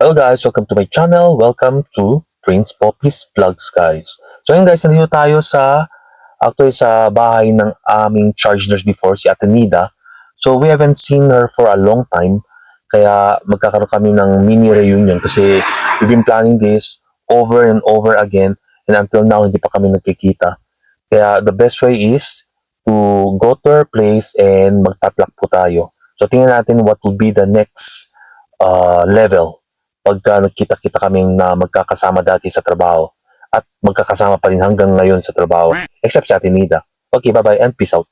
Hello guys, welcome to my channel. Welcome to Prince Poppy's Vlogs guys. So yun guys, nandito tayo sa bahay ng aming charge nurse before, si Ate Nida. So we haven't seen her for a long time. Kaya magkakaroon kami ng mini reunion kasi we've been planning this over and over again and until now hindi pa kami nagkikita. Kaya the best way is to go to her place and magtatlak po tayo. So tingnan natin what will be the next level pagka nagkita-kita kaming na magkakasama dati sa trabaho at magkakasama pa rin hanggang ngayon sa trabaho except sa Ate Nida. Okay, bye-bye and peace out.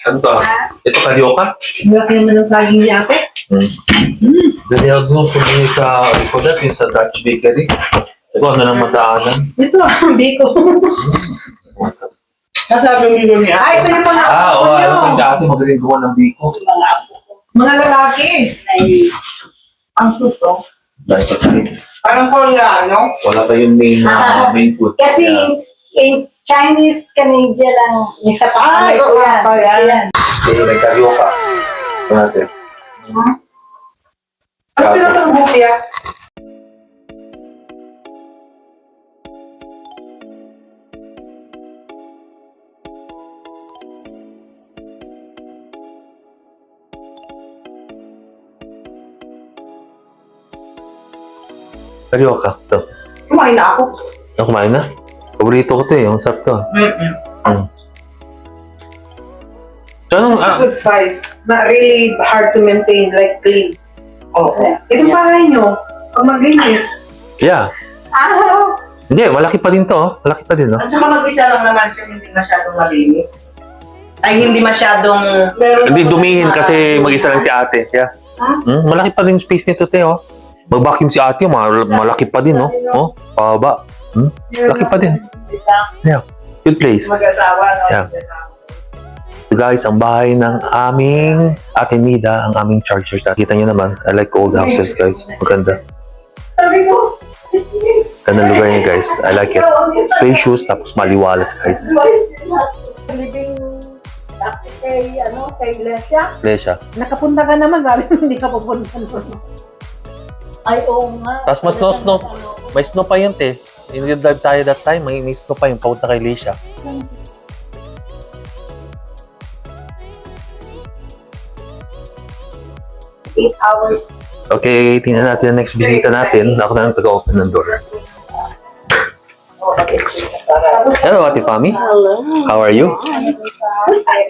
Ano to? Ito karyoka? Laki naman ng saging niya, ate. Daniel Bloom pumunta sa Ricodas, yung sa Dutch Bakery. Ito, ano lang mataanan? Ito, hindi ko. Nasabi mo niya. Ay, ito yung mga Oo, alam ko sa atin magaling gawa ng biko. mga lalaki. Ay, ang suto. Dahil pa tayo. Parang Koreano. Wala pa yung main food. Kasi in Chinese, Canadian ang isa pa. Ay, oo, yan. Okay, may karyoka. Ito natin. Ano pinatang bukya? Karyoka, ito. Kumain na ako. Kumain na? Paborito ko ito eh, yung sarap to. So, anong, It's a good size. Not really hard to maintain, like clean. Oh. Itong bahay nyo, pag maglinis. yeah. Hindi, malaki pa din to, oh. Malaki pa din, no? At saka mag-isa lang naman siya, hindi masyadong malinis. Ay, hindi masyadong... Hindi dumihin kasi mag-isa lang si ate. Yeah. Malaki pa din space nito, te, oh. Mag-vacuum si ate, malaki pa din, oh. Oh, pababa. Malaki pa din. Yeah. Good place. Mag-asawa, no? Yeah. So guys, ang bahay ng aming Ate Nida, ang aming chargers. Kita nyo naman, I like old houses, guys. Maganda. Sabi ko, Ganda lugar niya, guys. I like it. Spacious, tapos maliwalas, guys. Living kay Lesha. Lesha. Nakapunta ka naman, sabi mo hindi ka pupunta doon. Ay, oo nga. Tapos mas snow. May snow pa yun, te. Nag-drive tayo that time, may snow pa yung papunta kay Lesha. 8 hours. Okay, tingnan natin ang next bisita natin. Ako na lang taga-open ng door. Hello, Ate Fami. Hello. How are you?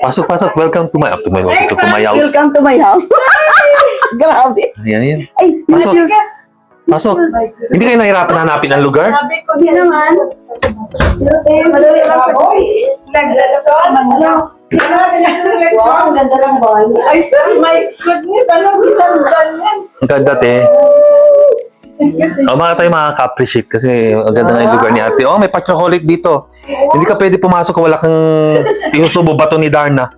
Pasok. Welcome to my house. Welcome to my house. Grabe. Yan. Ay, Pasok. Pasok. Hindi kayo nahirapan hanapin ang lugar? Hindi naman. Madali lang sa gabi. Wow, ang ganda ng bahay. Ay, sus, my goodness, ano ginagdan yan? Ang ganda, te. Mga tayo makaka-appreciate kasi ang ganda nga yung lugar ni ate. Oh, may pa-chocolate dito. Hindi ka pwede pumasok kung wala kang inusubo bato ni Darna.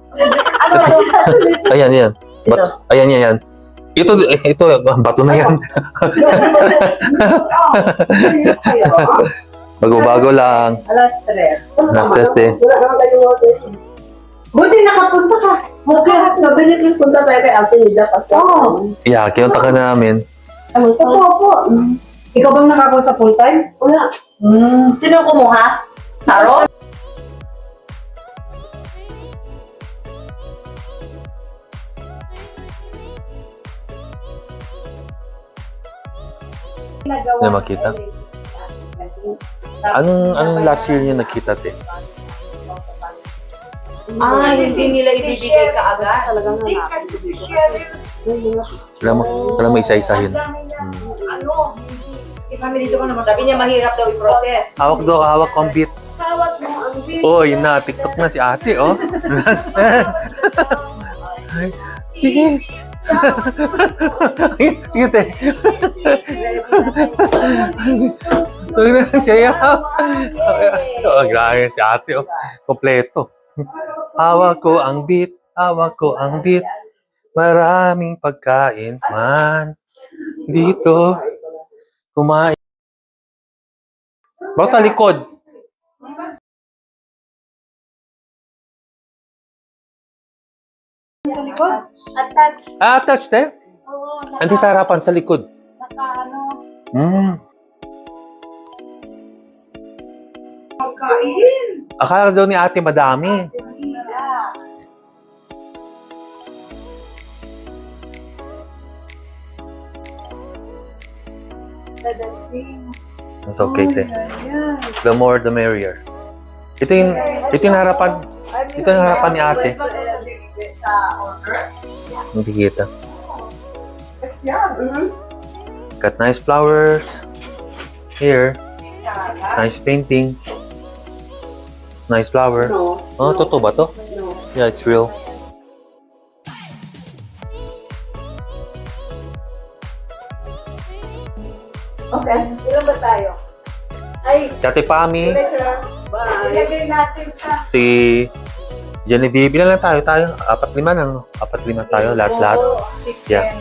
Ayan. Ayan. Ito, bato na yan. Bago-bago lang. Alas 3. te. Buti nakapunta ka. Okay, nabilit yung punta tayo kay Ate Nida pa. Oo. Yeah, kinunta ka namin. Opo. Ikaw bang nakakuha sa full time? Wala. sino kumuha? Saro? Na makita? Anong last year niya nakita, te? Hindi nila ibibigay kaagad. Hindi kasi si Sherry. Alam mo isa-isahin. Ano? Kami dito ko naman. Sabi niya mahirap daw i-process. Hawak ang beat. Hawak mo ang video. Oh, yun na. TikTok na si ate, oh. Sige. Sige, te. Huwag na lang siya yaw. Oh, grabe si ate, oh. Kompleto. Hawak ko ang beat. Maraming pagkain man. Dito. Kumain. Baka sa likod. Sa likod? Attach. Attached eh. Andi sa harapan, sa likod. Pagkain. Akala daw ni ate madami. It's okay, te. The more, the merrier. Ito yung harapan. Ito yung harapan ni ate. Hindi kita. Got nice flowers. Here. Nice painting. Nice flower. Oh, totoo ba to? Yeah, it's real. Okay, ilan ba tayo? Ay, Si Ate Pami, ilagay natin sa... si Genevieve. Ilan lang tayo? 4-5 lang. 4-5 tayo. Lahat-lahat. Yeah.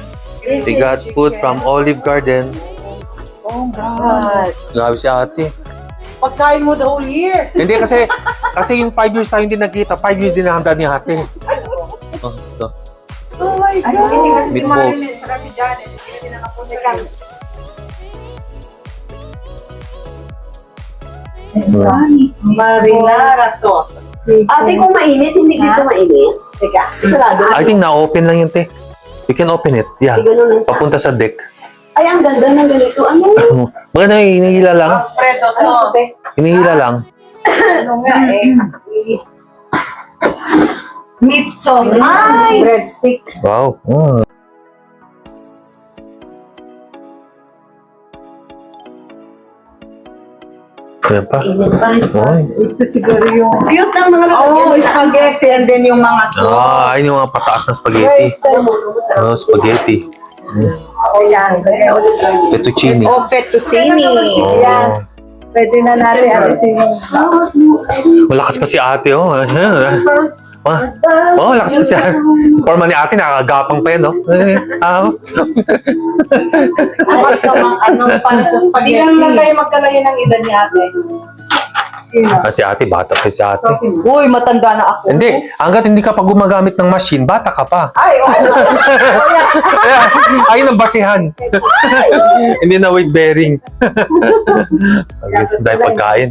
We got food from Olive Garden. Oh God. Grabe si ate. Pagkain mo the whole year. Hindi kasi yung 5 years tayo hindi nagkita. 5 years din handa ni ate. Oh, ito. Oh my God. Hindi kasi si Meatballs. Marilyn, saka si Janice, hindi na din nakapunta. Marinara sauce. Ate, kung mainit, hindi dito mainit. Teka, sarado. I think na-open lang yun, te. You can open it. Yeah. Ganun lang. Papunta sa deck. Ay, ang ganda ng ganito. Ano? Maganda yung hinihila lang. Alfredo sauce. Hinihila lang. Ano nga eh? Meat sauce. Ay! Breadstick. Wow. Oh. Ayan pa. Oy. Ito siguro yung... Cute ng mga Oh, spaghetti and then yung mga sauce. Ah, ayun yung mga pataas na spaghetti. Oh, spaghetti. Ayan. Fettuccine. Oh, fettuccine. Oh. Pwede na natin alisin yung... Malakas pa si ate, oh. Oh, malakas pa si ate. Si forma ni ate, nakakagapang pa yan, no? Anong pan sa spaghetti? Hindi lang tayo magkalayo ng edad ni ate. Si ate, bata pa si ate. Uy, matanda na ako. Hindi, hanggat hindi ka pa gumagamit ng machine, bata ka pa. Ay, okay. Ayun ang basihan. Hindi na weight bearing. Dahil pagkain.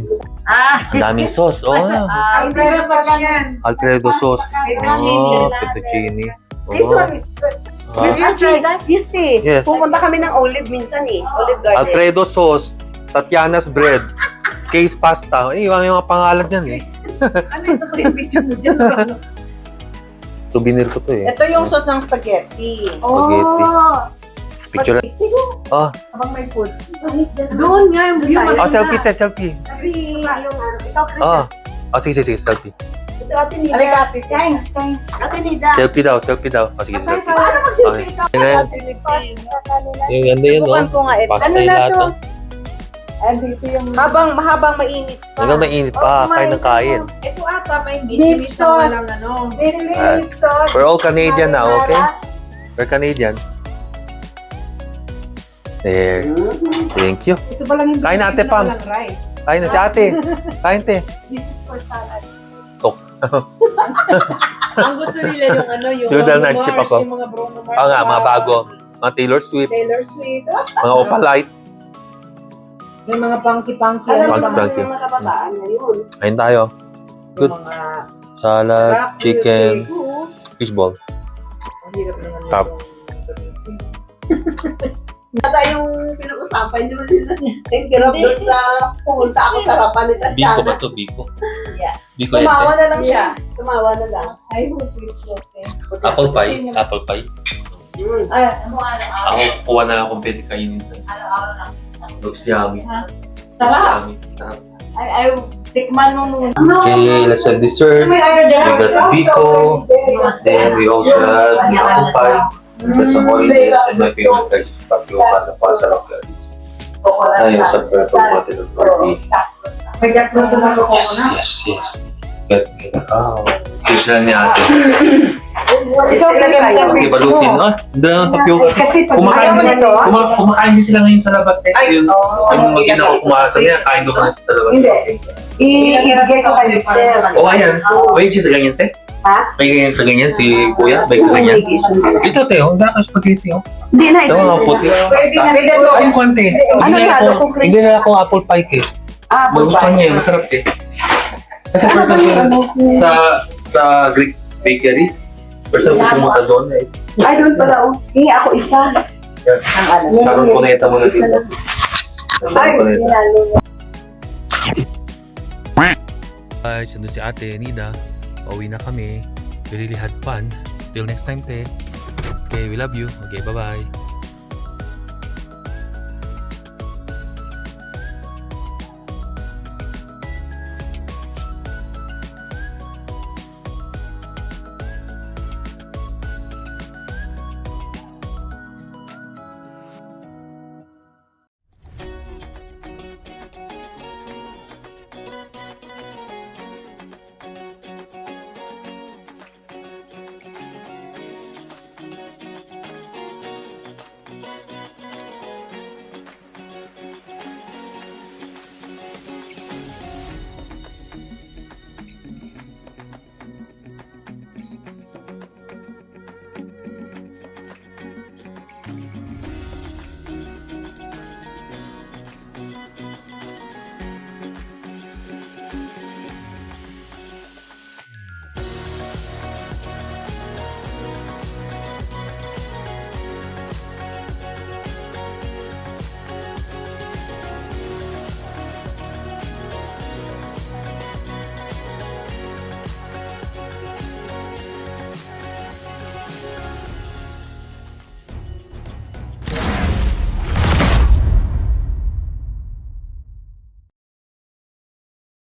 Ang daming sauce. Oh, Alfredo sauce yan. Alfredo sauce. Oh, fettuccine. Oh. Yes, actually, Yes. pumunta kami ng Olive minsan eh. Olive Garden. Alfredo sauce, Tatiana's bread, Case pasta. Eh, yung mga pangalan yan eh. Ano ito ko yung picture mo dyan? Souvenir ko to eh. Ito yung sauce ng spaghetti. Spaghetti. Picture. Oh, Habang may food. Doon nga yung view. oh, selfie te, selfie. Kasi yung ikaw, Chris. Oh, oh sige, sige, selfie. Ito, Ate Nida. Halika, Ate. Kain, kain. Ate Nida. Selfie daw, selfie daw. Oh, sige, selfie. Paano mag-selfie ka? Ayan. Yung ganda yun, no? Subukan ko nga ito. Pasta Ano yung na lahat, to? no? Andito yung... Mahabang mainit pa. Hanggang mainit pa, kain ng kain. Ito ata, may Meat sauce. ano. Meat sauce. We're all Canadian now, okay? We're Canadian. There. Thank you. Ito pa lang yung... Kain na, Ate Pams. rice. Kain na si ate. Kain, te. This is for salad. Ang gusto nila yung ano, yung Sure, dahil Bruno nag-chip Mars, ako. yung mga Bruno Mars. Oo nga, mga bago. Mga Taylor Swift, Taylor Swift. mga Opalite. May mga punky-punky. Alam mo Thank naman you. yung mga kabataan ngayon. Kain tayo. Good. Yung mga Salad, chicken, fishball. Top. Bata yung pinag-usapan nyo nila. Nagtirap doon sa pumunta ako sa harapan ni Tatiana. to? Biko? Yeah. Biko Tumawa na lang siya. Tumawa na lang. I hope it's okay. Apple pie. Apple pie. Ako, kuha na lang kung pwede kainin. Looks yummy. Sarap. Yummy. Sarap. I tikman mo muna. Okay, let's have dessert. We got biko. Then we also had the apple pie. There's some oranges and my favorite guys is tapioca na pasarap guys. Ayun sa perfect natin ng party. Yes. Got me na kao. Tignan niya ate. Ikaw tayo. Okay, balutin, no? Hindi na tapioca. Kasi pag Kumakain ayaw mo nito, kumakain din sila ngayon sa labas. Ay, Yung mag-ina ko kumain sa niya, kain ko na sa labas. Hindi. I-ibigay ko kay Mister. Oh, ayan. Wait, just ganyan, te. May ganyan sa ganyan si Kuya? May sa ganyan? Dito, Teo. Hindi ka spaghetti, oh. Hindi na, Ito mga puti. Pwede na ito. Ayun, konti. Ano Hindi na ako apple pie cake. Apple Gusto niya, pie. masarap eh. Kasi first time ko sa Greek bakery. First time ko pumunta doon eh. Ay, doon pala, oh. Hingi ako isa. Karoon ko na ito muna dito. Ay, sinalo. Guys, nandun si Ate Nida. Pauwi na kami. We really had fun. Till next time, te. Okay, we love you. Okay, bye-bye.